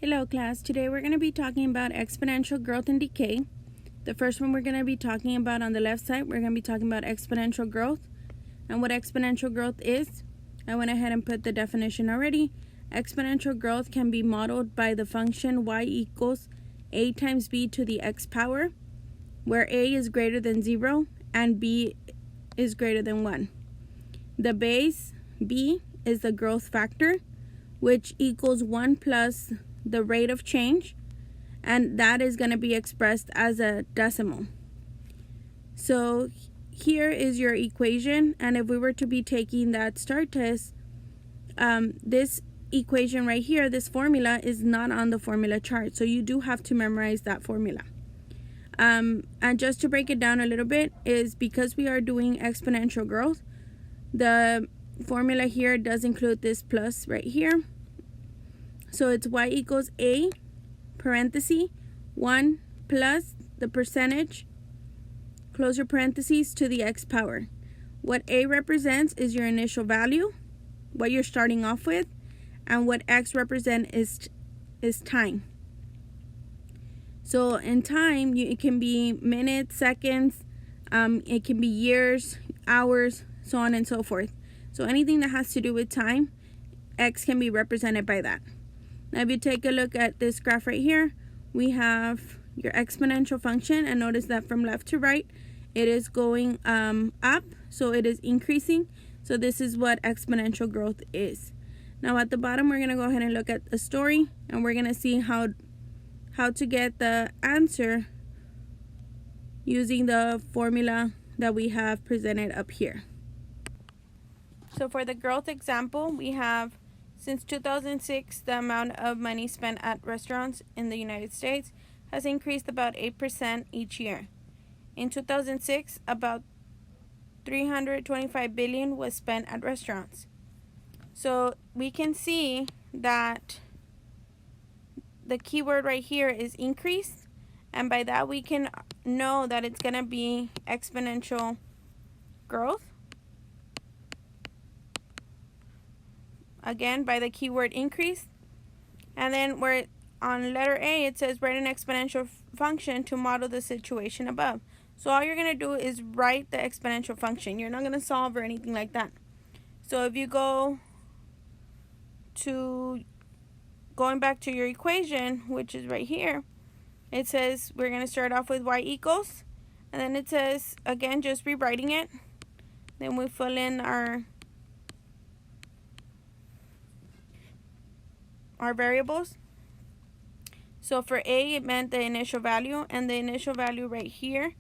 Hello class, today we're going to be talking about exponential growth and decay. The first one we're going to be talking about on the left side, we're going to be talking about exponential growth. And what exponential growth is, I went ahead and put the definition already. Exponential growth can be modeled by the function y equals a times b to the x power, where a is greater than 0 and b is greater than 1. The base, b, is the growth factor, which equals 1 plus the rate of change, and that is going to be expressed as a decimal. So here is your equation, and if we were to be taking that STAR test, this equation right here, this formula, is not on the formula chart, so you do have to memorize that formula. And just to break it down a little bit, is because we are doing exponential growth, the formula here does include this plus right here. So it's y equals a, parenthesis, 1 plus the percentage, close your parentheses, to the x power. What a represents is your initial value, what you're starting off with, and what x represents is time. So in time, it can be minutes, seconds, it can be years, hours, so on and so forth. So anything that has to do with time, x can be represented by that. Now if you take a look at this graph right here, we have your exponential function, and notice that from left to right it is going up, so it is increasing. So this is what exponential growth is. Now at the bottom, we're going to go ahead and look at the story, and we're going to see how to get the answer using the formula that we have presented up here. So for the growth example, we have, since 2006, the amount of money spent at restaurants in the United States has increased about 8% each year. In 2006, about $325 billion was spent at restaurants. So we can see that the keyword right here is increase, and by that we can know that it's going to be exponential growth. Again, by the keyword increase. And then where on letter A it says write an exponential function to model the situation above. So all you're going to do is write the exponential function. You're not going to solve or anything like that. So if you go to going back to your equation, which is right here, it says we're going to start off with y equals, and then it says, again, just rewriting it. Then we fill in our variables. So for a, it meant the initial value, and the initial value right here,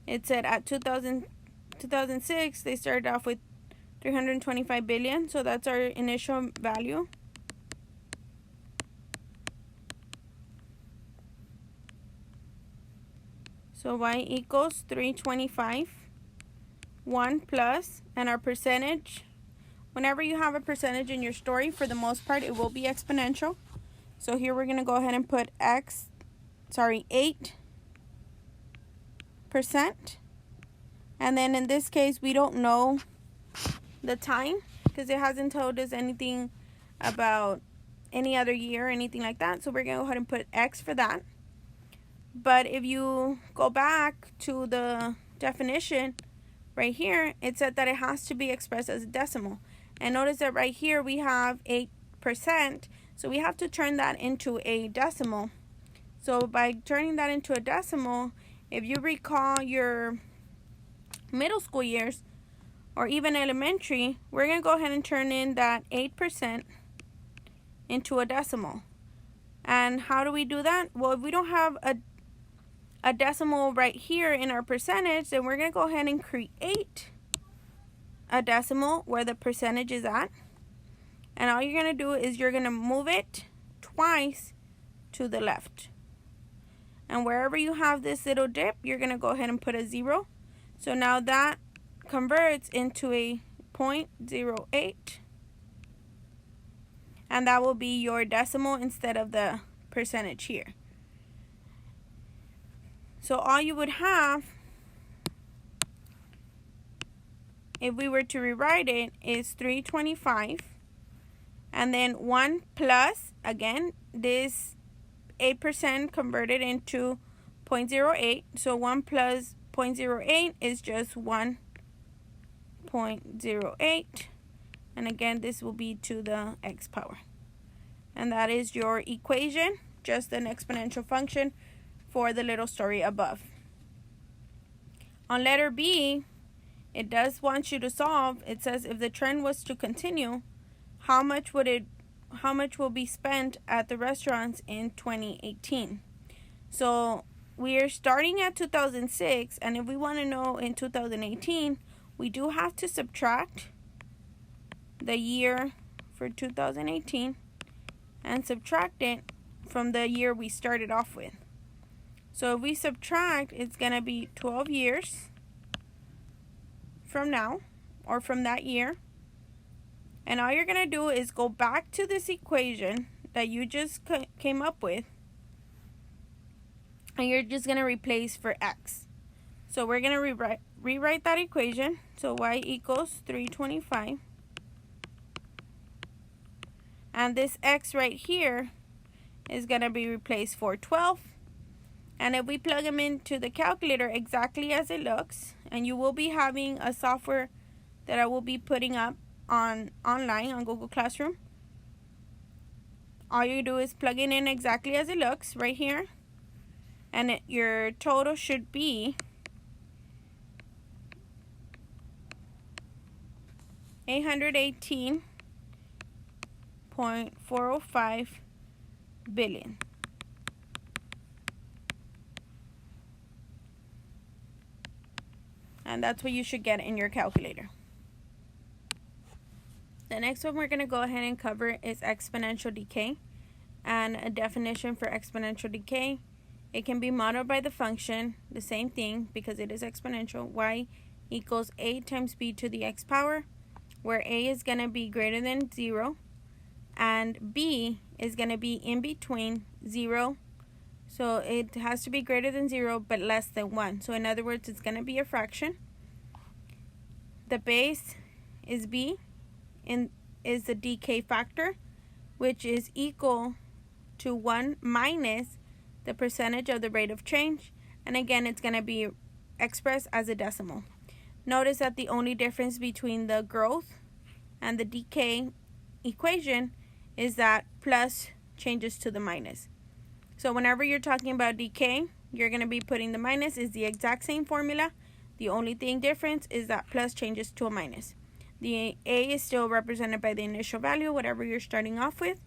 it said at 2006 they started off with 325 billion, so that's our initial value. So y equals 325, 1 plus, and our percentage. Whenever you have a percentage in your story, for the most part, it will be exponential. So here we're going to go ahead and put 8%. And then in this case, we don't know the time because it hasn't told us anything about any other year or anything like that. So we're going to go ahead and put x for that. But if you go back to the definition right here, it said that it has to be expressed as a decimal. And notice that right here we have 8%, so we have to turn that into a decimal. So by turning that into a decimal, if you recall your middle school years or even elementary, we're going to go ahead and turn in that 8% into a decimal. And how do we do that? Well, if we don't have a decimal right here in our percentage, then we're going to go ahead and create a decimal where the percentage is at, and all you're going to do is you're going to move it twice to the left, and wherever you have this little dip, you're going to go ahead and put a 0. So now that converts into a 0.08, and that will be your decimal instead of the percentage here. So all you would have, if we were to rewrite it, is 325, and then 1 plus, again, this 8% converted into 0.08. So 1 plus 0.08 is just 1.08. And again, this will be to the x power. And that is your equation, just an exponential function for the little story above. On letter B, it does want you to solve. It says if the trend was to continue, how much will be spent at the restaurants in 2018? So we are starting at 2006, and if we want to know in 2018, we do have to subtract the year for 2018 and subtract it from the year we started off with. So if we subtract, it's going to be 12 years from now, or from that year. And all you're going to do is go back to this equation that you just came up with, and you're just going to replace for x. So we're going to rewrite that equation. So y equals 325. And this x right here is going to be replaced for 12. And if we plug them into the calculator exactly as it looks, and you will be having a software that I will be putting up online on Google Classroom. All you do is plug it in exactly as it looks right here, and your total should be $818.405 billion. And that's what you should get in your calculator. The next one we're going to go ahead and cover is exponential decay. And a definition for exponential decay: it can be modeled by the function, the same thing because it is exponential, y equals a times b to the x power, where a is going to be greater than 0 and b is going to be in between 0. So it has to be greater than 0 but less than 1. So in other words, it's going to be a fraction. The base is b, and is the decay factor, which is equal to 1 minus the percentage of the rate of change. And again, it's going to be expressed as a decimal. Notice that the only difference between the growth and the decay equation is that plus changes to the minus. So whenever you're talking about decay, you're going to be putting the minus. Is the exact same formula. The only thing difference is that plus changes to a minus. The a is still represented by the initial value, whatever you're starting off with.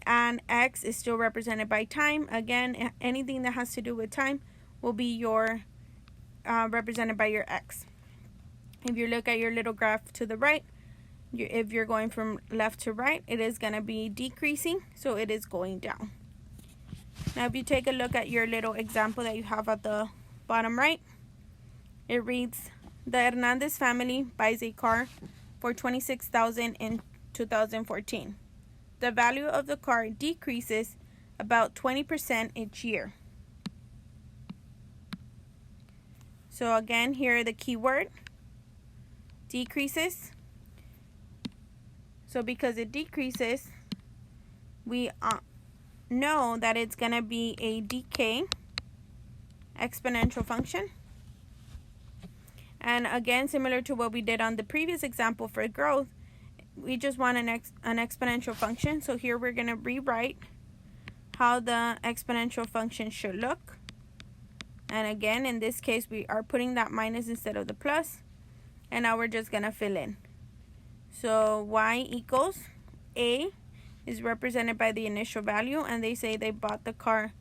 And x is still represented by time. Again, anything that has to do with time will be your represented by your x. If you look at your little graph to the right, if you're going from left to right, it is going to be decreasing, so it is going down. Now, if you take a look at your little example that you have at the bottom right, it reads, the Hernandez family buys a car for $26,000 in 2014. The value of the car decreases about 20% each year. So again, here the keyword, decreases. So because it decreases, we know that it's going to be a decay exponential function. And again, similar to what we did on the previous example for growth, we just want an exponential function. So here we're going to rewrite how the exponential function should look. And again, in this case, we are putting that minus instead of the plus. And now we're just going to fill in. So y equals a is represented by the initial value, and they say they bought the car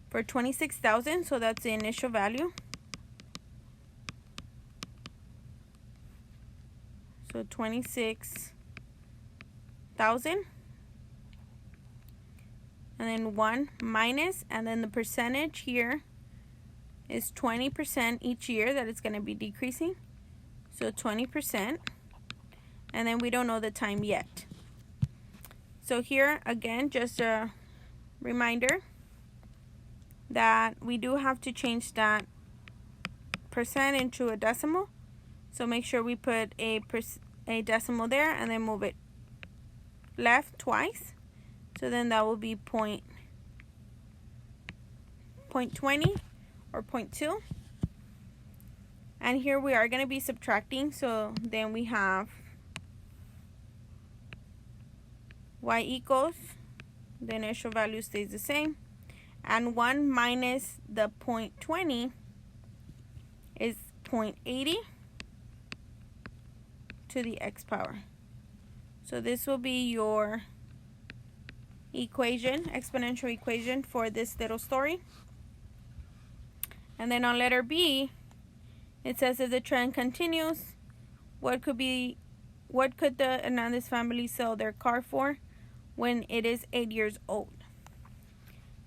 for $26,000, so that's the initial value. So 26,000, and then 1 minus, and then the percentage here is 20% each year that it's going to be decreasing. So 20, and then we don't know the time yet. So here again, just a reminder that we do have to change that percent into a decimal. So make sure we put a decimal there and then move it left twice. So then that will be 0.20 or 0.2. And here we are going to be subtracting, so then we have y equals, the initial value stays the same, and 1 minus the 0.20 is 0.80 to the x power. So this will be your equation, exponential equation for this little story. And then on letter B, it says if the trend continues, what could the Hernandez family sell their car for when it is 8 years old?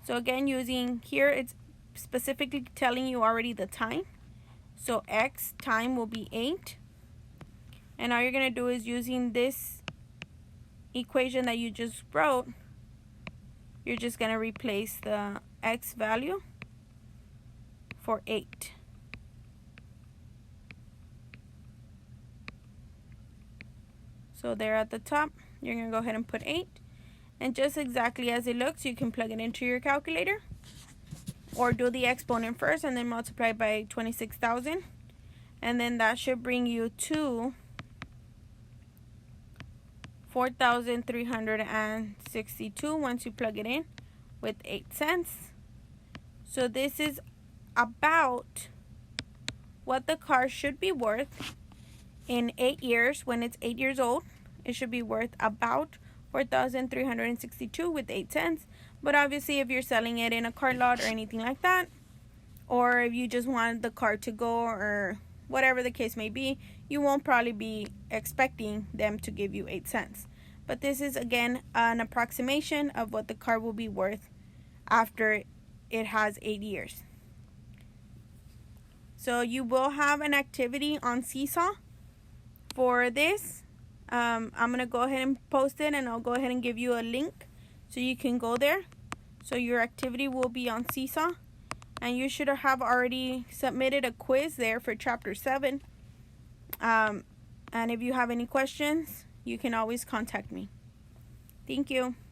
So again, using here, it's specifically telling you already the time. So x time will be 8. And all you're going to do is using this equation that you just wrote, you're just going to replace the x value for 8. So there at the top, you're going to go ahead and put 8. And just exactly as it looks, you can plug it into your calculator. Or do the exponent first and then multiply by 26,000. And then that should bring you to 4,362 once you plug it in with 8 cents. So this is about what the car should be worth in 8 years. When it's 8 years old, it should be worth about 4,362 with 8 cents. But obviously, if you're selling it in a car lot or anything like that, or if you just want the car to go or whatever the case may be, you won't probably be expecting them to give you 8 cents. But this is, again, an approximation of what the car will be worth after it has 8 years. So you will have an activity on Seesaw for this. I'm going to go ahead and post it, and I'll go ahead and give you a link so you can go there. So your activity will be on Seesaw, and you should have already submitted a quiz there for chapter 7. And if you have any questions, you can always contact me. Thank you.